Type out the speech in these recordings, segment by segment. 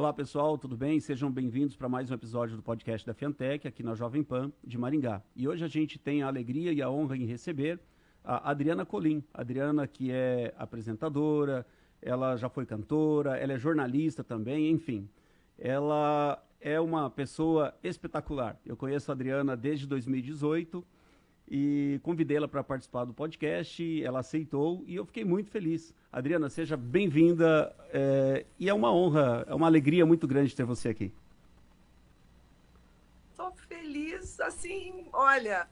Olá pessoal, tudo bem? Sejam bem-vindos para mais um episódio do podcast da Fiantec, aqui na Jovem Pan de Maringá. E hoje a gente tem a alegria e a honra em receber a Adriana Colim. A Adriana, que é apresentadora, ela já foi cantora, ela é jornalista também, enfim. Ela é uma pessoa espetacular. Eu conheço a Adriana desde 2018 e convidei ela para participar do podcast, ela aceitou e eu fiquei muito feliz. Adriana, seja bem-vinda e é uma honra, é uma alegria muito grande ter você aqui. Estou feliz, assim, olha,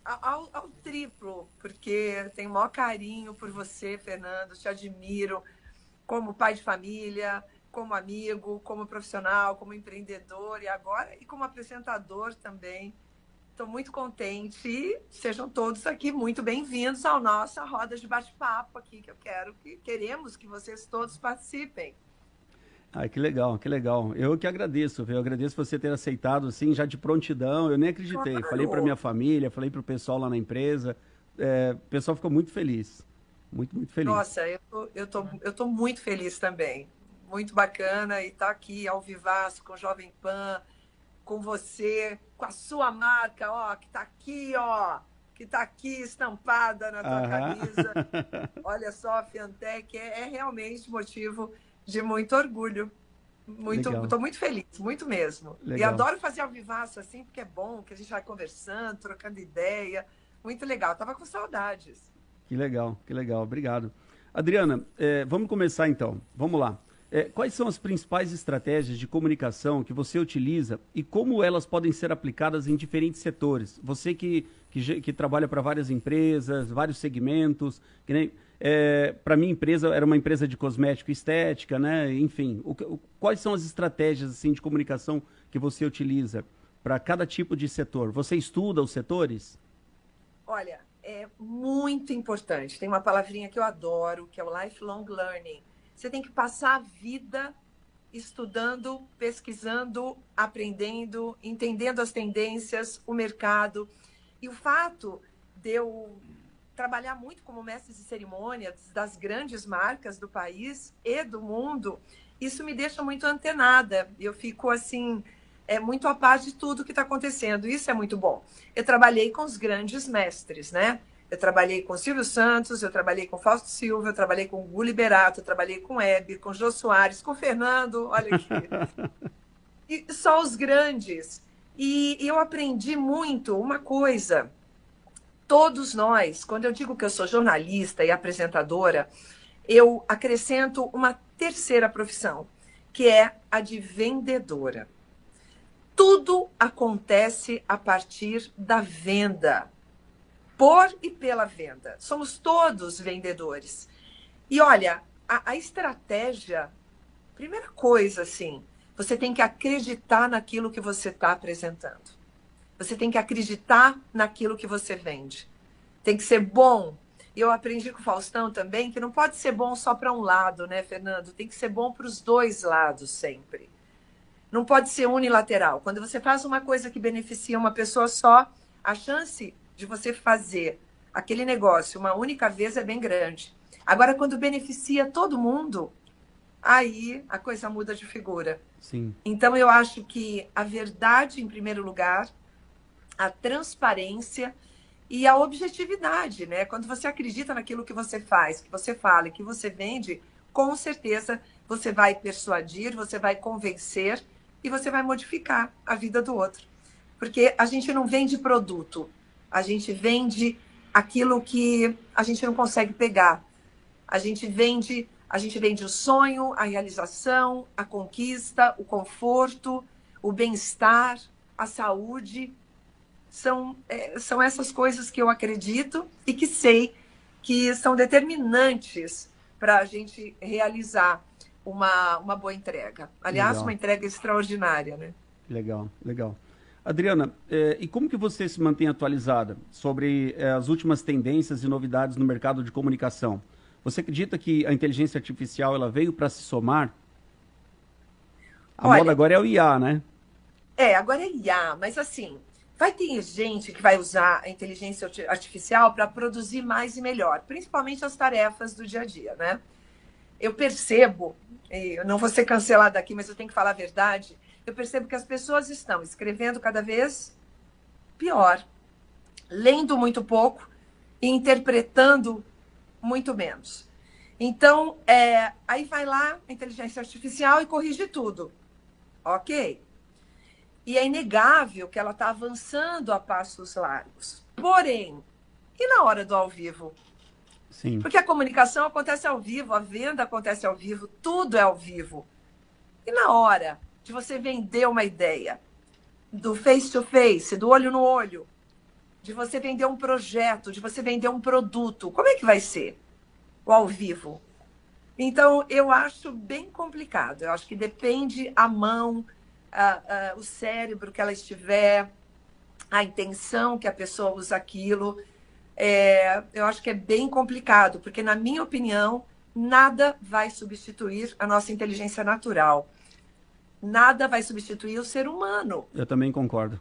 ao triplo, porque tenho o maior carinho por você, Fernando, te admiro como pai de família, como amigo, como profissional, como empreendedor e como apresentador também. Estou muito contente e sejam todos aqui muito bem-vindos à nossa roda de bate-papo aqui, queremos que vocês todos participem. Ah, que legal, que legal. Eu que agradeço, viu? Eu agradeço você ter aceitado, assim, já de prontidão. Eu nem acreditei. Claro. Falei para minha família, falei para o pessoal lá na empresa. O pessoal ficou muito feliz. Muito, muito feliz. Nossa, eu tô muito feliz também. Muito bacana e estar aqui ao vivaço com o Jovem Pan, com você, com a sua marca, ó, que tá aqui estampada na tua camisa. Olha só, a Fiantec é realmente motivo de muito orgulho. Estou muito feliz, muito mesmo. Legal. E adoro fazer ao vivaço assim, porque é bom, que a gente vai conversando, trocando ideia. Muito legal. Tava com saudades. Que legal, obrigado. Adriana, vamos começar então, vamos lá. Quais são as principais estratégias de comunicação que você utiliza e como elas podem ser aplicadas em diferentes setores? Você que trabalha para várias empresas, vários segmentos, que nem para minha empresa era uma empresa de cosmético e estética, né? Enfim, quais são as estratégias assim de comunicação que você utiliza para cada tipo de setor? Você estuda os setores? Olha, é muito importante. Tem uma palavrinha que eu adoro, que é o lifelong learning. Você tem que passar a vida estudando, pesquisando, aprendendo, entendendo as tendências, o mercado. E o fato de eu trabalhar muito como mestre de cerimônia das grandes marcas do país e do mundo, isso me deixa muito antenada. Eu fico assim, muito a par de tudo que está acontecendo. Isso é muito bom. Eu trabalhei com os grandes mestres, né? Eu trabalhei com Silvio Santos, eu trabalhei com Fausto Silva, eu trabalhei com Gugu Liberato, eu trabalhei com Hebe, com Jô Soares, com Fernando, olha aqui. E só os grandes. E eu aprendi muito uma coisa. Todos nós, quando eu digo que eu sou jornalista e apresentadora, eu acrescento uma terceira profissão, que é a de vendedora. Tudo acontece a partir da venda. Por e pela venda. Somos todos vendedores. E olha, a estratégia, primeira coisa, assim, você tem que acreditar naquilo que você está apresentando. Você tem que acreditar naquilo que você vende. Tem que ser bom. E eu aprendi com o Faustão também que não pode ser bom só para um lado, né, Fernando? Tem que ser bom para os dois lados sempre. Não pode ser unilateral. Quando você faz uma coisa que beneficia uma pessoa só, a chance de você fazer aquele negócio uma única vez é bem grande. Agora, quando beneficia todo mundo, aí a coisa muda de figura. Sim. Então, eu acho que a verdade, em primeiro lugar, a transparência e a objetividade, né? Quando você acredita naquilo que você faz, que você fala e que você vende, com certeza você vai persuadir, você vai convencer e você vai modificar a vida do outro. Porque a gente não vende produto, a gente vende aquilo que a gente não consegue pegar. A gente vende o sonho, a realização, a conquista, o conforto, o bem-estar, a saúde. São essas coisas que eu acredito e que sei que são determinantes para a gente realizar uma boa entrega. Aliás, Legal. uma entrega extraordinária, né? Legal. Adriana, e como que você se mantém atualizada sobre as últimas tendências e novidades no mercado de comunicação? Você acredita que a inteligência artificial ela veio para se somar? A moda agora é o IA, né? Agora é IA, mas assim, vai ter gente que vai usar a inteligência artificial para produzir mais e melhor, principalmente as tarefas do dia a dia, né? eu percebo, eu não vou ser cancelada aqui, mas eu tenho que falar a verdade, eu percebo que as pessoas estão escrevendo cada vez pior, lendo muito pouco e interpretando muito menos. Então, aí vai lá a inteligência artificial e corrige tudo. Ok? E é inegável que ela está avançando a passos largos. Porém, e na hora do ao vivo? Sim. Porque a comunicação acontece ao vivo, a venda acontece ao vivo, tudo é ao vivo. E na hora de você vender uma ideia, do face to face, do olho no olho, de você vender um projeto, de você vender um produto, como é que vai ser o ao vivo? Então, eu acho bem complicado. Eu acho que depende a mão, o cérebro que ela estiver, a intenção que a pessoa usa aquilo. Eu acho que é bem complicado, porque, na minha opinião, nada vai substituir a nossa inteligência natural. Nada vai substituir o ser humano. Eu também concordo.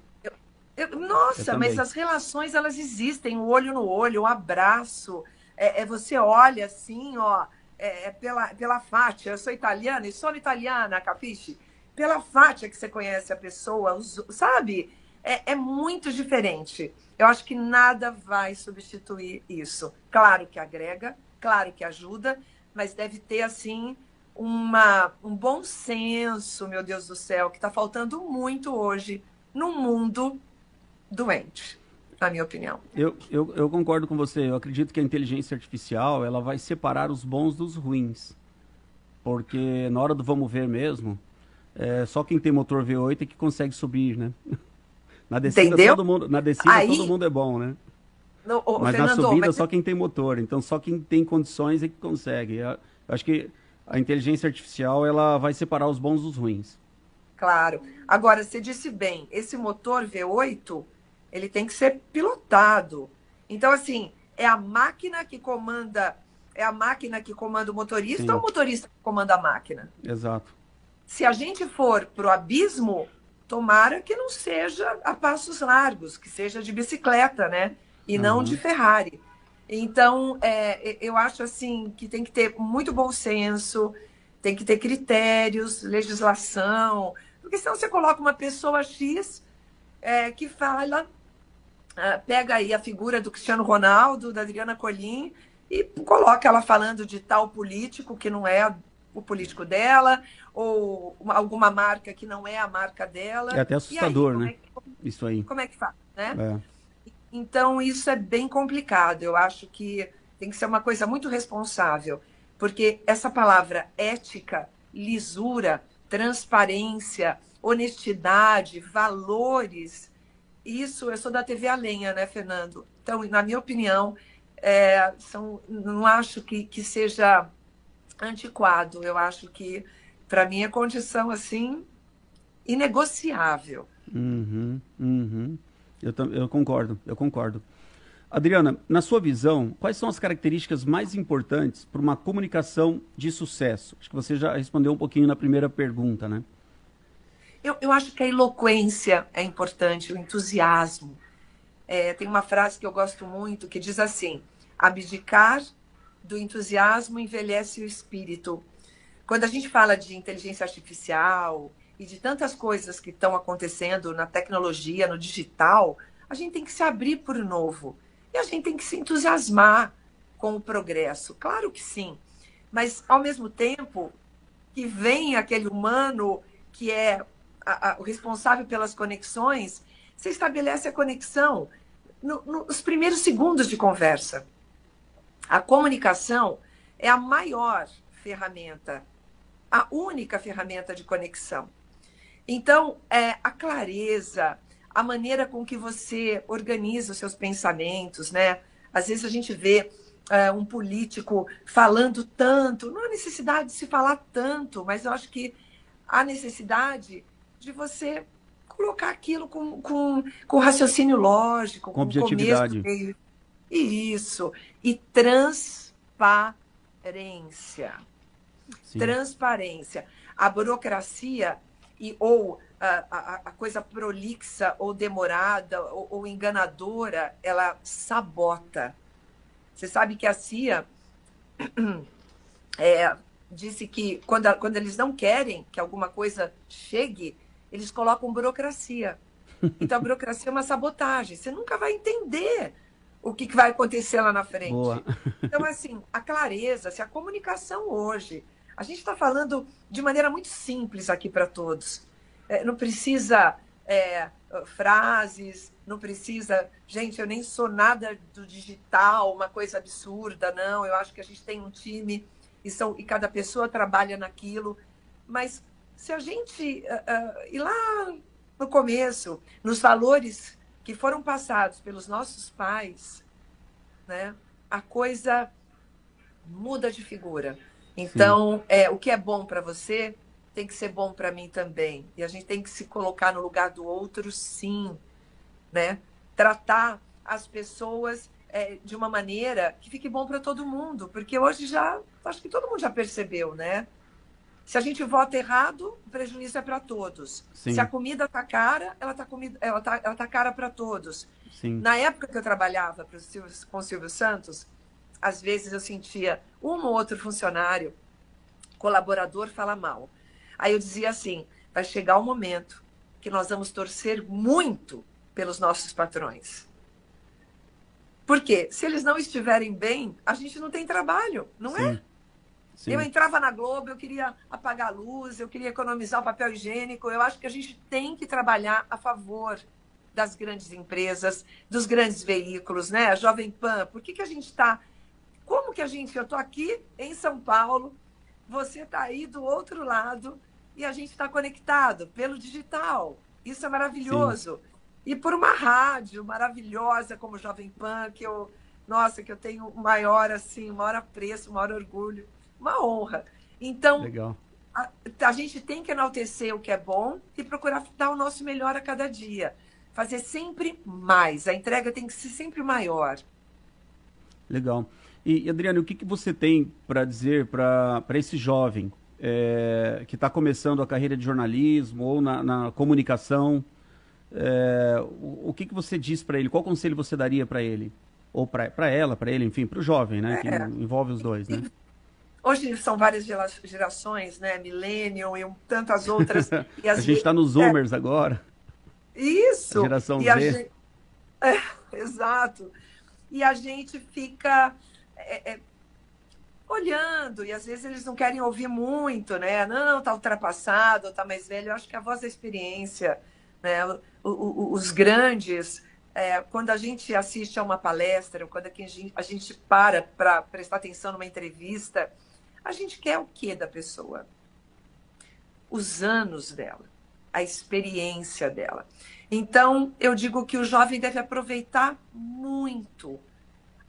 Nossa, mas as relações, elas existem, o olho no olho, o abraço. Você olha assim, ó, pela fácia. Eu sou italiana e sou italiana, capisce? Pela fácia que você conhece a pessoa, sabe? É muito diferente. Eu acho que nada vai substituir isso. Claro que agrega, claro que ajuda, mas deve ter, assim, um bom senso, meu Deus do céu, que está faltando muito hoje no mundo doente, na minha opinião. Eu concordo com você. Eu acredito que a inteligência artificial ela vai separar os bons dos ruins. Porque na hora do vamos ver mesmo, só quem tem motor V8 é que consegue subir, né? Na descida, entendeu? Todo mundo é bom, né? Mas Fernando, na subida, só quem tem motor. Então, só quem tem condições é que consegue. Eu acho que a inteligência artificial ela vai separar os bons dos ruins. Claro. Agora, você disse bem, esse motor V8, ele tem que ser pilotado. Então, assim, é a máquina que comanda o motorista. Sim. Ou o motorista que comanda a máquina? Exato. Se a gente for para o abismo, tomara que não seja a passos largos, que seja de bicicleta, né? E não de Ferrari. Então, eu acho assim que tem que ter muito bom senso, tem que ter critérios, legislação, porque senão você coloca uma pessoa X que fala, pega aí a figura do Cristiano Ronaldo, da Adriana Colim, e coloca ela falando de tal político que não é o político dela, ou alguma marca que não é a marca dela. É até assustador, né? Isso aí. Como é que faz, né? Então, isso é bem complicado. Eu acho que tem que ser uma coisa muito responsável, porque essa palavra ética, lisura, transparência, honestidade, valores, isso, eu sou da TV a lenha, né, Fernando? Então, na minha opinião, não acho que seja antiquado. Eu acho que, para mim, é condição, assim, inegociável. Eu concordo. Adriana, na sua visão, quais são as características mais importantes para uma comunicação de sucesso? Acho que você já respondeu um pouquinho na primeira pergunta, né? Eu acho que a eloquência é importante, o entusiasmo. Tem uma frase que eu gosto muito que diz assim: abdicar do entusiasmo envelhece o espírito. Quando a gente fala de inteligência artificial e de tantas coisas que estão acontecendo na tecnologia, no digital, a gente tem que se abrir para o novo. E a gente tem que se entusiasmar com o progresso. Claro que sim. Mas, ao mesmo tempo, que vem aquele humano que é o responsável pelas conexões, você estabelece a conexão nos primeiros segundos de conversa. A comunicação é a maior ferramenta, a única ferramenta de conexão. Então, a clareza, a maneira com que você organiza os seus pensamentos, né? Às vezes a gente vê um político falando tanto, não há necessidade de se falar tanto, mas eu acho que há necessidade de você colocar aquilo com raciocínio lógico, com objetividade. Começo, meio. Isso. E transparência. Sim. Transparência. A burocracia ou a coisa prolixa ou demorada ou enganadora, ela sabota. Você sabe que a CIA disse que quando eles não querem que alguma coisa chegue, eles colocam burocracia. Então, a burocracia é uma sabotagem. Você nunca vai entender o que vai acontecer lá na Boa. frente. Então, assim, a clareza, a comunicação hoje, a gente está falando de maneira muito simples aqui para todos. Não precisa frases, não precisa... Gente, eu nem sou nada do digital, uma coisa absurda, não. Eu acho que a gente tem um time e cada pessoa trabalha naquilo. Mas se a gente ir lá no começo, nos valores que foram passados pelos nossos pais, né, a coisa muda de figura. Então, o que é bom para você tem que ser bom para mim também. E a gente tem que se colocar no lugar do outro, sim, né? Tratar as pessoas de uma maneira que fique bom para todo mundo, porque hoje acho que todo mundo já percebeu, né? Se a gente vota errado, o prejuízo é para todos. Sim. Se a comida está cara, ela tá cara para todos. Sim. Na época que eu trabalhava com o Silvio Santos, às vezes eu sentia um ou outro funcionário, colaborador, falar mal. Aí eu dizia assim, vai chegar o momento que nós vamos torcer muito pelos nossos patrões. Porque se eles não estiverem bem, a gente não tem trabalho, não é? Sim. Eu entrava na Globo, eu queria apagar a luz, eu queria economizar o papel higiênico. Eu acho que a gente tem que trabalhar a favor das grandes empresas, dos grandes veículos, né? A Jovem Pan, por que a gente está... Como que eu estou aqui em São Paulo, você está aí do outro lado e a gente está conectado pelo digital. Isso é maravilhoso. Sim. E por uma rádio maravilhosa como Jovem Pan, que eu tenho o maior apreço, o maior orgulho, uma honra. Então, legal. A gente tem que enaltecer o que é bom e procurar dar o nosso melhor a cada dia. Fazer sempre mais. A entrega tem que ser sempre maior. Legal. E Adriane, o que você tem para dizer para esse jovem que está começando a carreira de jornalismo ou na comunicação? O que você diz para ele? Qual conselho você daria para ele? Ou para ela, para ele, enfim, para o jovem, né? Que envolve os dois, né? Hoje são várias gerações, né? Millennium e tantas outras. E a gente está nos Zoomers agora. Isso! A geração Z. Exato. E a gente fica olhando, e às vezes eles não querem ouvir muito, né? Não, tá ultrapassado, tá mais velho. Eu acho que a voz da experiência, né? Os grandes, quando a gente assiste a uma palestra, ou quando a gente para prestar atenção numa entrevista, a gente quer o quê da pessoa? Os anos dela, a experiência dela. Então, eu digo que o jovem deve aproveitar muito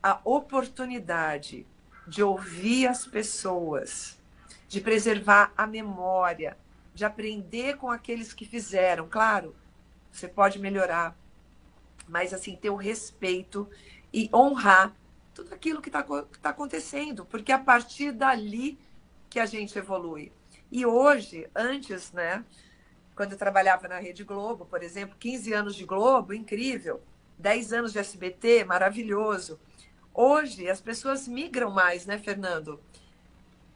a oportunidade de ouvir as pessoas, de preservar a memória, de aprender com aqueles que fizeram. Claro, você pode melhorar, mas assim, ter o respeito e honrar tudo aquilo que está acontecendo, porque é a partir dali que a gente evolui. E hoje, antes, né, quando eu trabalhava na Rede Globo, por exemplo, 15 anos de Globo, incrível, 10 anos de SBT, maravilhoso. Hoje, as pessoas migram mais, né, Fernando?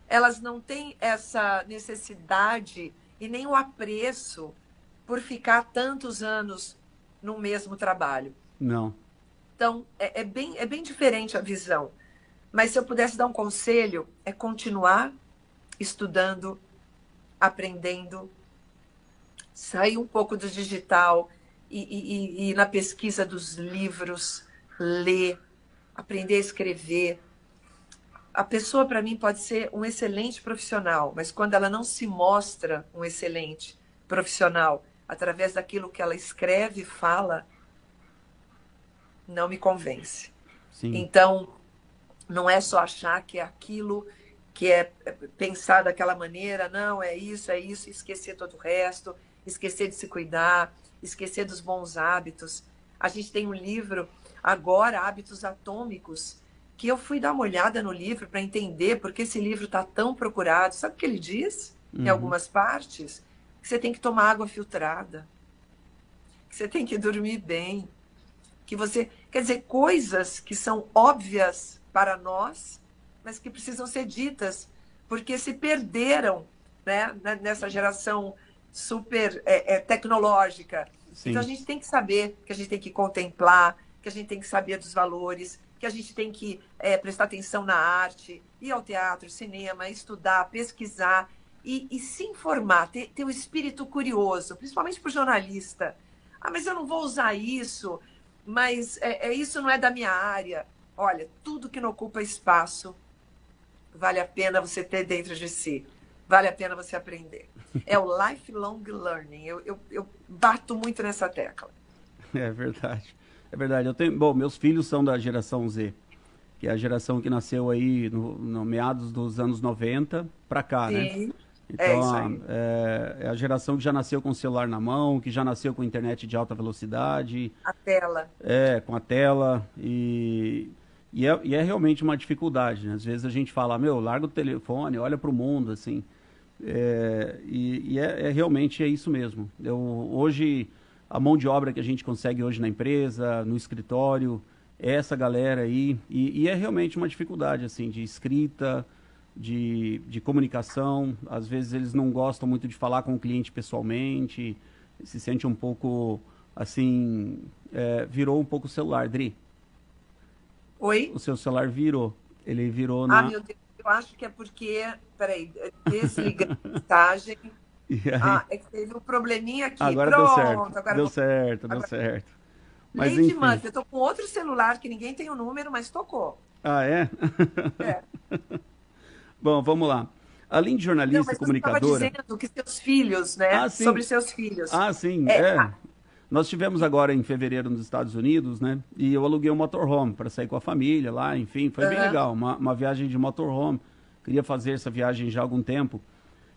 Elas não têm essa necessidade e nem o apreço por ficar tantos anos no mesmo trabalho. Não. Então, é bem diferente a visão. Mas se eu pudesse dar um conselho, é continuar estudando, aprendendo, sair um pouco do digital e na pesquisa dos livros, ler, aprender a escrever. A pessoa, para mim, pode ser um excelente profissional, mas quando ela não se mostra um excelente profissional através daquilo que ela escreve e fala, não me convence. Sim. Então, não é só achar que é aquilo, que é pensar daquela maneira, não, é isso, esquecer todo o resto, esquecer de se cuidar, esquecer dos bons hábitos. A gente tem um livro agora, Hábitos Atômicos, que eu fui dar uma olhada no livro para entender por que esse livro está tão procurado. Sabe o que ele diz? Em algumas partes, que você tem que tomar água filtrada, que você tem que dormir bem, que você... Quer dizer, coisas que são óbvias para nós, mas que precisam ser ditas porque se perderam, né, nessa geração super tecnológica. Sim. Então a gente tem que saber que a gente tem que contemplar, que a gente tem que saber dos valores, que a gente tem que prestar atenção na arte, ir ao teatro, cinema, estudar, pesquisar e se informar, ter um espírito curioso, principalmente para o jornalista. Ah, mas eu não vou usar isso, mas isso não é da minha área. Olha, tudo que não ocupa espaço vale a pena você ter dentro de si. Vale a pena você aprender. É o lifelong learning. Eu bato muito nessa tecla. É verdade. É verdade. Bom, meus filhos são da geração Z, que é a geração que nasceu aí no meados dos anos 90 para cá, né? Sim, Então, isso aí. é a geração que já nasceu com o celular na mão, que já nasceu com internet de alta velocidade, A tela. com a tela, e é realmente uma dificuldade, né? Às vezes a gente fala, meu, larga o telefone, olha para o mundo, assim. Realmente é isso mesmo. Hoje, a mão de obra que a gente consegue hoje na empresa, no escritório, é essa galera aí, e é realmente uma dificuldade, assim, de escrita, de comunicação. Às vezes eles não gostam muito de falar com o cliente pessoalmente, se sente um pouco, assim, virou um pouco o celular, Dri. Oi? O seu celular virou. Ele virou Ah, na... meu Deus, eu acho que é porque. Peraí, desliguei a mensagem. E aí? Ah, é que teve um probleminha aqui. Agora deu certo. Pronto, agora Deu vou. certo, deu Agora... certo. Mas Lady enfim. Murphy, eu tô com outro celular que ninguém tem o número, mas tocou. Ah, é? É. Bom, vamos lá. Além de Não, jornalista e mas você estava comunicadora... dizendo que seus filhos, né? Ah, sim. Sobre seus filhos. Ah, sim, É, é. Nós tivemos agora em fevereiro nos Estados Unidos, né? E eu aluguei um motorhome para sair com a família lá, enfim, foi bem legal. Uma viagem de motorhome. Queria fazer essa viagem já há algum tempo.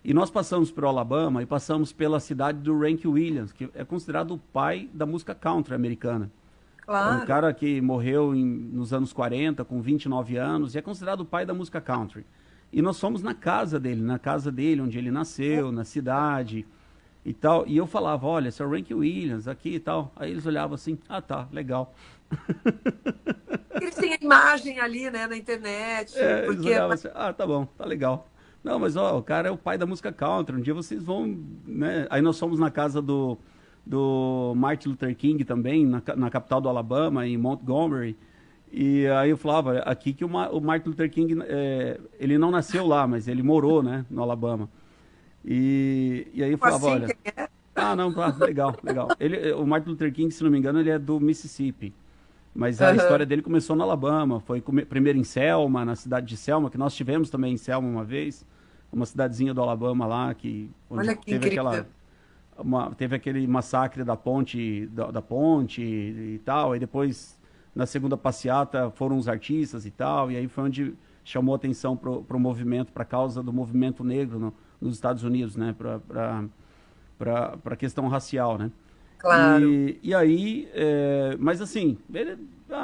E nós passamos pelo Alabama e passamos pela cidade do Rank Williams, que é considerado o pai da música country americana. É um claro. cara que morreu nos anos 40, com 29 anos, e é considerado o pai da música country. E nós fomos na casa dele, onde ele nasceu, na cidade e tal. E eu falava, olha, esse é o Rank Williams aqui e tal. Aí eles olhavam assim, ah tá, legal. Eles têm a imagem ali, né, na internet, Eles porque olhavam assim, ah, tá bom, tá legal. Não, mas ó, o cara é o pai da música country, um dia vocês vão, né? Aí nós fomos na casa do Martin Luther King também, na capital do Alabama, em Montgomery. E aí eu falava, aqui que o Martin Luther King, ele não nasceu lá, mas ele morou, né, no Alabama. E aí eu falava, assim, olha, ah, não, tá, legal, legal. O Martin Luther King, se não me engano, ele é do Mississippi. Mas a história dele começou no Alabama, foi primeiro em Selma, na cidade de Selma, que nós tivemos também em Selma uma vez, uma cidadezinha do Alabama lá, onde olha que teve incrível. teve aquele massacre da ponte, da ponte e tal, aí depois, na segunda passeata, foram os artistas e tal, e aí foi onde chamou atenção pro movimento, para a causa do movimento negro nos Estados Unidos, né, para a questão racial, né. Claro. E aí, mas assim,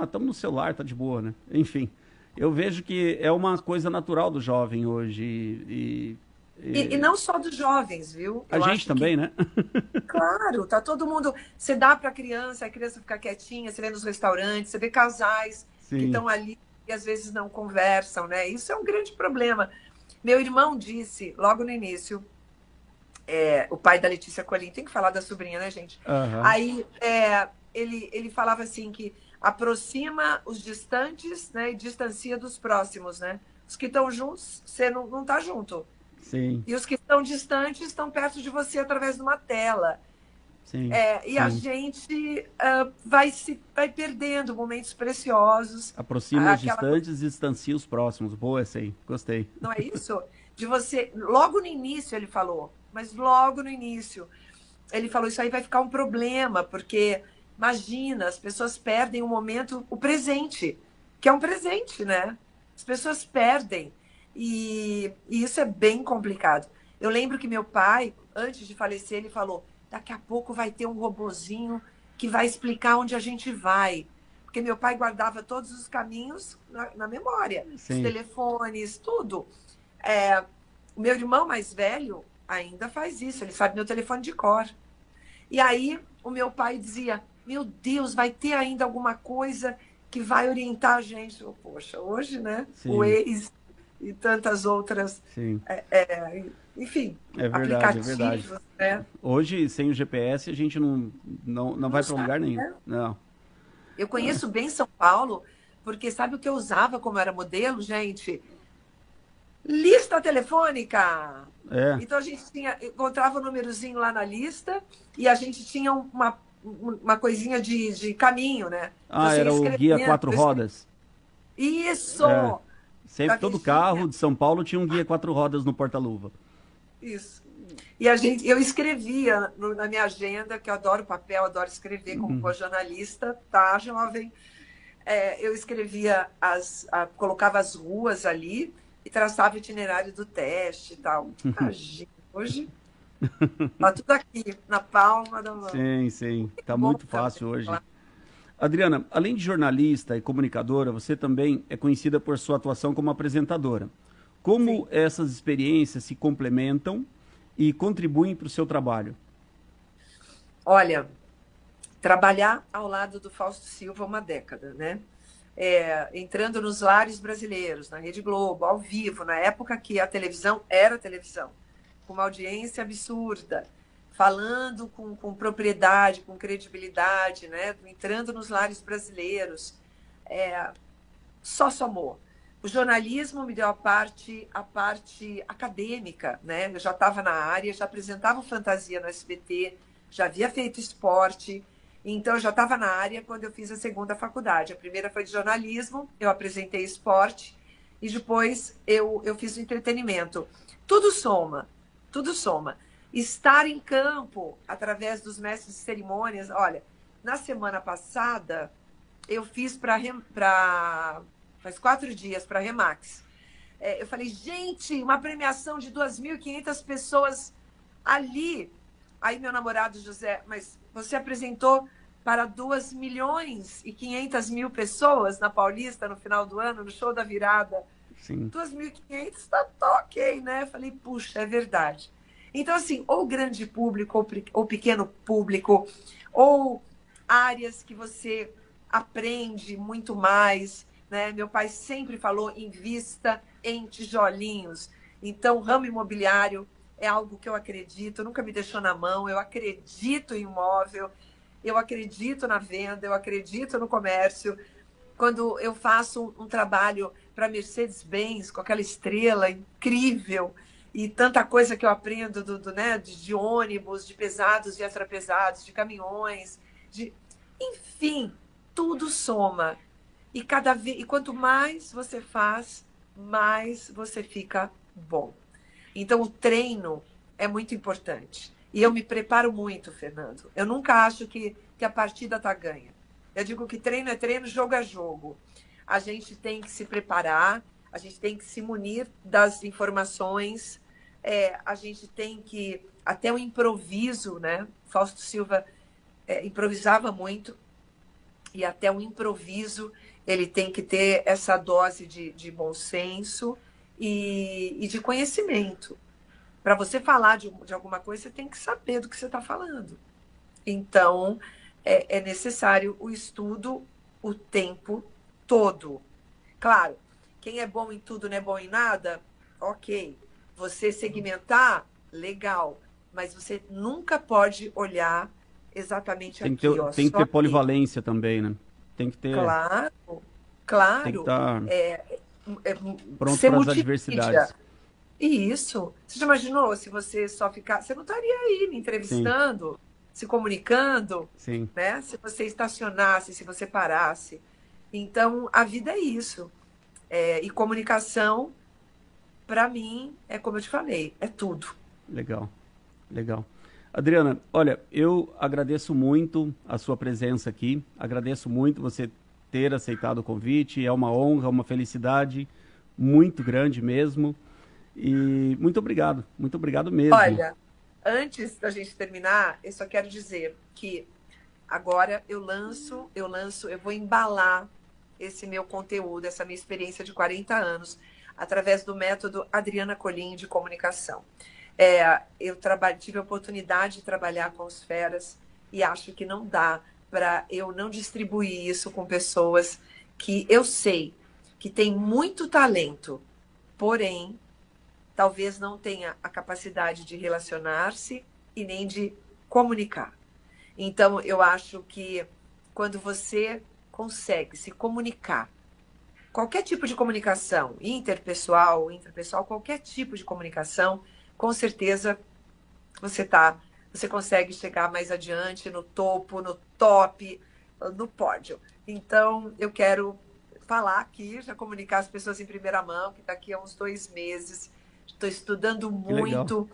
estamos no celular, tá de boa, né? Enfim, eu vejo que é uma coisa natural do jovem hoje. E não só dos jovens, viu? A Eu gente acho que, também, né? claro, tá todo mundo. Você dá para a criança ficar quietinha, você vê nos restaurantes, você vê casais que Sim. estão ali e às vezes não conversam, né? Isso é um grande problema. Meu irmão disse, logo no início, o pai da Letícia Colim, tem que falar da sobrinha, né, gente? Aham. Aí ele falava assim que aproxima os distantes, né, e distancia dos próximos, né? Os que estão juntos, você não tá junto. Sim. E os que estão distantes estão perto de você através de uma tela. Sim. E a Sim. gente vai perdendo momentos preciosos. Aproxima os Aquela coisa, distantes e distancia os próximos. Boa essa aí. Gostei. não é isso? De você. Logo no início ele falou, mas logo no início ele falou: isso aí vai ficar um problema, porque imagina, as pessoas perdem o momento, o presente, que é um presente, né? As pessoas perdem. E isso é bem complicado. Eu lembro que meu pai, antes de falecer, ele falou: daqui a pouco vai ter um robozinho que vai explicar onde a gente vai. Porque meu pai guardava todos os caminhos na memória, os Sim. telefones, tudo. O meu irmão mais velho ainda faz isso, ele sabe meu telefone de cor. E aí o meu pai dizia: meu Deus, vai ter ainda alguma coisa que vai orientar a gente. Poxa, hoje, né? O Sim. ex e tantas outras, Sim. enfim, É verdade, é verdade. aplicativos, né? Hoje, sem o GPS, a gente não Não vai para sabe, lugar nenhum. né? Não. Eu conheço bem São Paulo, porque sabe o que eu usava como era modelo, gente? Lista telefônica. É. Então a gente encontrava o númerozinho lá na lista e a gente tinha uma coisinha de caminho, né? Então Ah, você ia era o guia escrevendo. quatro rodas. Isso! Sempre, A todo gente tinha carro de São Paulo tinha um guia quatro rodas no porta-luva. isso. E eu escrevia na minha agenda, que eu adoro papel, adoro escrever como boa jornalista, tá, jovem? Eu escrevia colocava as ruas ali e traçava o itinerário do teste e tal. Imagina, hoje tá tudo aqui, na palma da mão. Sim, sim. Tá Bom muito também, fácil hoje. claro. Adriana, além de jornalista e comunicadora, você também é conhecida por sua atuação como apresentadora. Como Sim. essas experiências se complementam e contribuem para o seu trabalho? Olha, trabalhar ao lado do Fausto Silva uma década, né? Entrando nos lares brasileiros, na Rede Globo, ao vivo, na época que a televisão era televisão, com uma audiência absurda, falando com propriedade, com credibilidade, né? Entrando nos lares brasileiros. Só somou. O jornalismo me deu a parte acadêmica, né? Eu já estava na área, já apresentava fantasia no SBT, já havia feito esporte, então eu já estava na área quando eu fiz a segunda faculdade. A primeira foi de jornalismo, eu apresentei esporte e depois eu fiz o entretenimento. Tudo soma, tudo soma. Estar em campo através dos mestres de cerimônias. Olha, na semana passada eu fiz faz 4 dias para a Remax. Eu falei, gente, uma premiação de 2.500 pessoas ali. Aí meu namorado José, mas você apresentou para 2.500.000 pessoas na Paulista no final do ano, no show da virada. Sim. 2.500 tá ok, né? Falei, puxa, é verdade. Então, assim, ou grande público, ou pequeno público, ou áreas que você aprende muito mais, né? Meu pai sempre falou, invista em tijolinhos. Então, ramo imobiliário é algo que eu acredito, nunca me deixou na mão, eu acredito em imóvel, eu acredito na venda, eu acredito no comércio. Quando eu faço um trabalho para Mercedes-Benz, com aquela estrela incrível, e tanta coisa que eu aprendo né, de ônibus, de pesados e extrapesados, de caminhões, enfim, tudo soma. E quanto mais você faz, mais você fica bom. Então, o treino é muito importante. E eu me preparo muito, Fernando. Eu nunca acho que a partida está ganha. Eu digo que treino é treino, jogo é jogo. A gente tem que se preparar, a gente tem que se munir das informações, a gente tem que... Até o improviso, né? Fausto Silva improvisava muito, e até o improviso ele tem que ter essa dose de bom senso e de conhecimento. Para você falar de alguma coisa, você tem que saber do que você está falando. Então, é necessário o estudo o tempo todo. Claro, quem é bom em tudo não é bom em nada, ok. Você segmentar, legal. Mas você nunca pode olhar exatamente Tem que aqui, ter, ó, tem que só ter aqui. polivalência também, né? Tem que ter, Claro, tem que claro. estar pronto Ser para as multimídia. adversidades. E isso. Você já imaginou se você só ficar. Você não estaria aí me Sim, entrevistando, se comunicando, sim, né? Se você estacionasse, se você parasse. Então, a vida é isso. E comunicação, para mim, é como eu te falei, é tudo. legal, legal. Adriana, olha, eu agradeço muito a sua presença aqui, agradeço muito você ter aceitado o convite, é uma honra, uma felicidade muito grande mesmo, e muito obrigado mesmo. Olha, antes da gente terminar, eu só quero dizer que agora eu vou embalar esse meu conteúdo, essa minha experiência de 40 anos, através do método Adriana Colim de comunicação. Eu tive a oportunidade de trabalhar com os feras e acho que não dá para eu não distribuir isso com pessoas que eu sei que têm muito talento, porém, talvez não tenha a capacidade de relacionar-se e nem de comunicar. Então, eu acho que quando você consegue se comunicar, qualquer tipo de comunicação, interpessoal, intrapessoal, qualquer tipo de comunicação, com certeza você consegue chegar mais adiante, no topo, no top, no pódio. Então, eu quero falar aqui, já comunicar às pessoas em primeira mão, que daqui a uns 2 meses, estou estudando muito,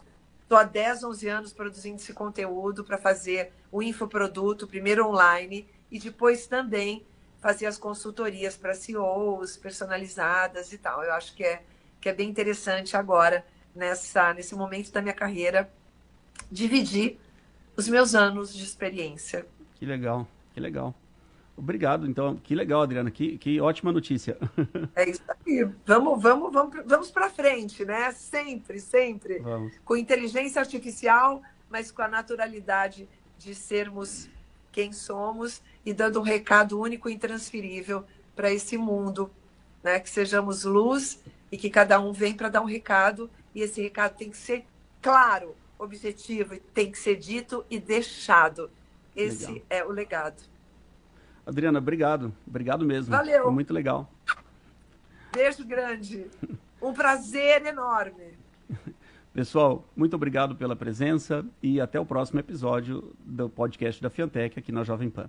estou há 10, 11 anos produzindo esse conteúdo para fazer o infoproduto, primeiro online, e depois também fazer as consultorias para CEOs personalizadas e tal. Eu acho que é bem interessante agora, nesse momento da minha carreira, dividir os meus anos de experiência. Que legal, que legal. Obrigado, então. Que legal, Adriana. Que ótima notícia. É isso aí. Vamos para frente, né? Sempre, sempre. Vamos. Com inteligência artificial, mas com a naturalidade de sermos quem somos e dando um recado único e intransferível para esse mundo, né? Que sejamos luz e que cada um vem para dar um recado, e esse recado tem que ser claro, objetivo, e tem que ser dito e deixado. Esse Legal. é o legado. Adriana, obrigado. Obrigado mesmo. Valeu. Foi muito legal. Beijo grande. Um prazer enorme. Pessoal, muito obrigado pela presença e até o próximo episódio do podcast da Fiantec aqui na Jovem Pan.